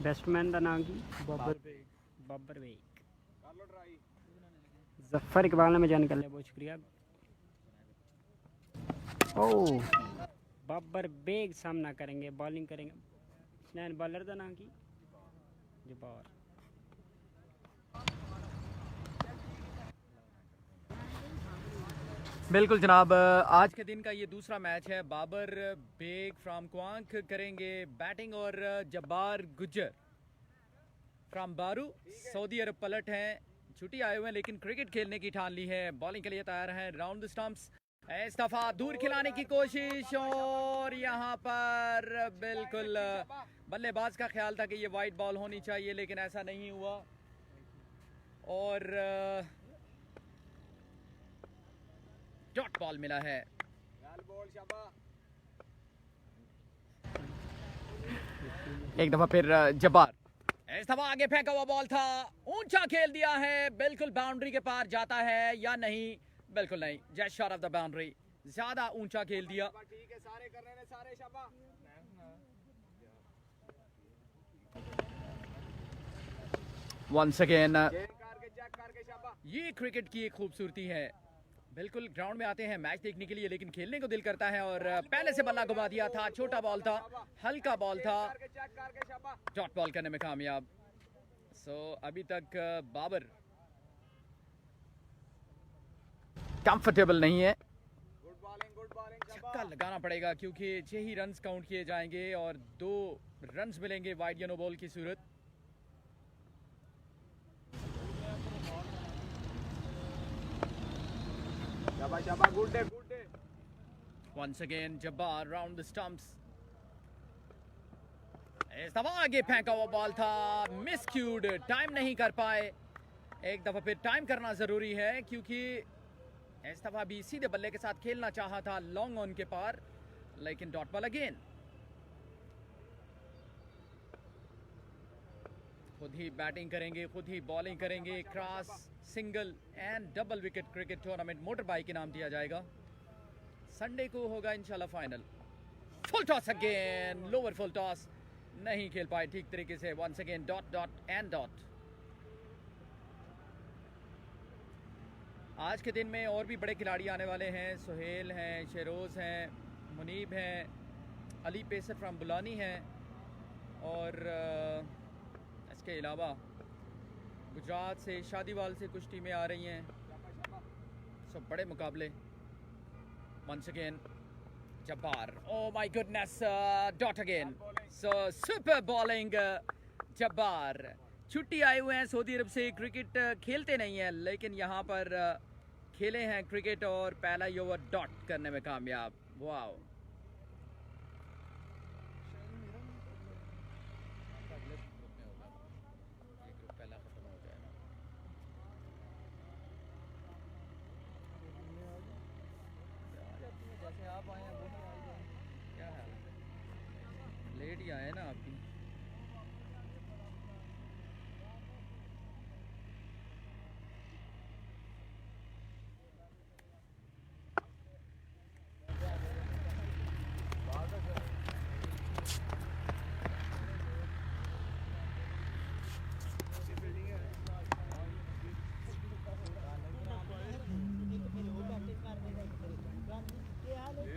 Batsman का नाम की बाबर बेग जफर इकबाल में जान कर लिया, बहुत शुक्रिया। ओह, बाबर बेग सामना करेंगे, बॉलिंग करेंगे। स्नैन बॉलर का नाम की जबार। बिल्कुल जनाब, आज के दिन का ये दूसरा मैच है। बाबर बेग फ्राम क्वांक करेंगे बैटिंग और जब्बार गुज्जर फ्राम बारू सऊदी अरब पलट हैं, छुट्टी आए हुए हैं लेकिन क्रिकेट खेलने की ठान ली है। बॉलिंग के लिए तैयार हैं, राउंड द स्टंप्स। इस दफा दूर खिलाने की कोशिश और यहाँ पर बिल्कुल बल्लेबाज का ख्याल था कि ये वाइड बॉल होनी चाहिए लेकिन ऐसा नहीं हुआ। और डॉट बॉल मिला है। एक दफा फिर जब्बार, इस दफा आगे फेंका हुआ बॉल था, ऊंचा खेल दिया है, बिल्कुल बाउंड्री के पार जाता है या नहीं? बिल्कुल नहीं, just shot of the boundary, ज्यादा ऊंचा खेल दिया। वंस अगेन, ये क्रिकेट की एक खूबसूरती है। बिल्कुल ग्राउंड में आते हैं मैच देखने के लिए लेकिन खेलने को दिल करता है। और पहले से बल्ला घुमा दिया था, छोटा बॉल था, हल्का बॉल था, डॉट बॉल करने में कामयाब। सो अभी तक बाबर कंफर्टेबल नहीं है। छक्का लगाना पड़ेगा क्योंकि 6 ही रन्स काउंट किए जाएंगे और 2 रन्स मिलेंगे वाइड नो बॉल की सूरत। Once again, Jabbar round the stumps. इस दफा आगे फेंका हुआ बॉल था, मिसक्यूड, टाइम नहीं कर पाए। एक दफा फिर टाइम करना जरूरी है क्योंकि इस दफा भी सीधे बल्ले के साथ खेलना चाहा था लॉन्ग ऑन के पार, लेकिन डॉट बॉल अगेन। खुद ही बैटिंग करेंगे, खुद ही बॉलिंग करेंगे। Cross, single and double wicket cricket tournament motor bike इनाम दिया जाएगा। संडे को होगा इंशाल्लाह final. Full toss again, lower full toss, नहीं खेल पाए ठीक तरीके से। Once again dot dot and dot. आज के दिन में और भी बड़े खिलाड़ी आने वाले हैं। सुहेल हैं, शेरोज़ हैं, मुनीब हैं, अली पेसर फ्राम बुलानी हैं और इसके अलावा गुजरात से, शादीवाल से कुछ टीमें आ रही हैं। सब बड़े मुकाबले। Once again Jabbar, oh my goodness, dot again. So super bowling, Jabbar. छुट्टी आए हुए हैं सऊदी अरब से, क्रिकेट खेलते नहीं हैं लेकिन यहाँ पर खेले हैं क्रिकेट और पहला ही ओवर डॉट करने में कामयाब। वाओ, जैसे आप आए हैं वो नहीं आए, क्या है, लेट ही आए ना आप भी।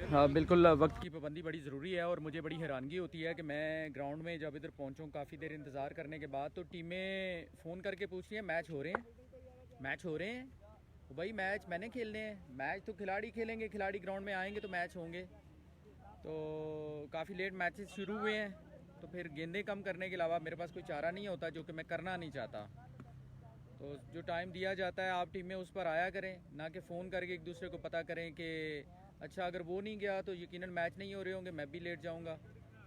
हाँ बिल्कुल, वक्त की पाबंदी बड़ी ज़रूरी है और मुझे बड़ी हैरानगी होती है कि मैं ग्राउंड में जब इधर पहुँचूँ काफ़ी देर इंतज़ार करने के बाद तो टीमें फ़ोन करके पूछती हैं मैच हो रहे हैं, मैच हो रहे हैं। तो भाई मैच मैंने खेलने हैं, मैच तो खिलाड़ी खेलेंगे, खिलाड़ी ग्राउंड में आएंगे तो मैच होंगे। तो काफ़ी लेट मैचेस शुरू हुए हैं तो फिर गेंदें कम करने के अलावा मेरे पास कोई चारा नहीं होता, जो कि मैं करना नहीं चाहता। तो जो टाइम दिया जाता है आप टीमें उस पर आया करें, ना कि फ़ोन करके एक दूसरे को पता करें कि अच्छा अगर वो नहीं गया तो यकीनन मैच नहीं हो रहे होंगे, मैं भी लेट जाऊंगा।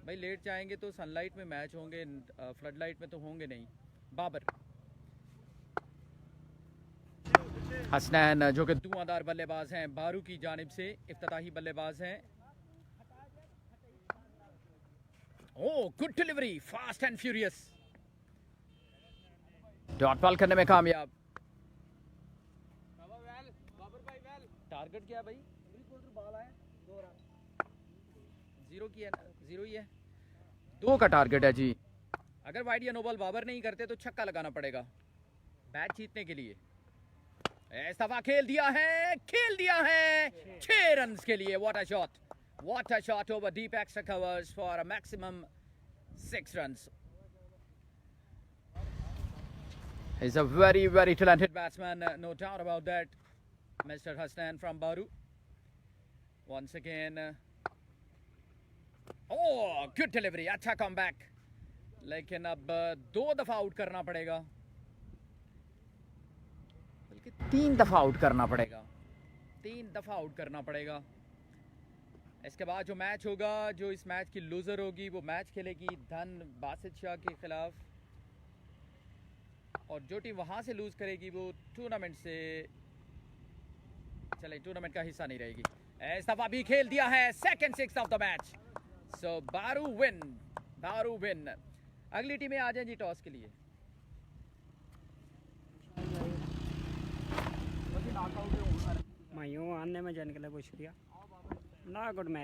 भाई लेट जाएंगे तो सनलाइट में मैच होंगे, फ्लड लाइट में तो होंगे नहीं। बाबर, हसनैन जो कि धुआंधार बल्लेबाज हैं, बारू की जानिब से इफ्तिताही बल्लेबाज हैं। Oh good delivery, fast and furious, dot ball करने में कामयाब। टारगेट क्या है भाई? 0 की है ना, 0 ही है, 2 का टारगेट है जी। अगर वाइड या नो बॉल बाबर नहीं करते तो छक्का लगाना पड़ेगा मैच जीतने के लिए। इस दफा खेल दिया है 6 रन के लिए। What a shot over deep extra covers for a maximum 6 runs. He's a very, very talented batsman, no doubt about that. Mr. Hasnan from Baru. Once again. Oh, good delivery. अच्छा comeback. लेकिन अब 2 दफा out करना पड़ेगा, बल्कि 3 दफा out करना पड़ेगा। 3 दफा आउट करना पड़ेगा। इसके बाद जो मैच होगा, जो इस मैच की लूजर होगी वो मैच खेलेगी धन बासित शाह के खिलाफ, और जो टीम वहां से लूज करेगी वो टूर्नामेंट का हिस्सा नहीं रहेगी। इस दफा भी खेल दिया है सेकंड 6 ऑफ द मैच। सो बारू विन। अगली टीमें आ जाएं जी टॉस के लिए। मैं यूँ आने में जाने के लिए बहुत शुक्रिया। ना गुड मैच।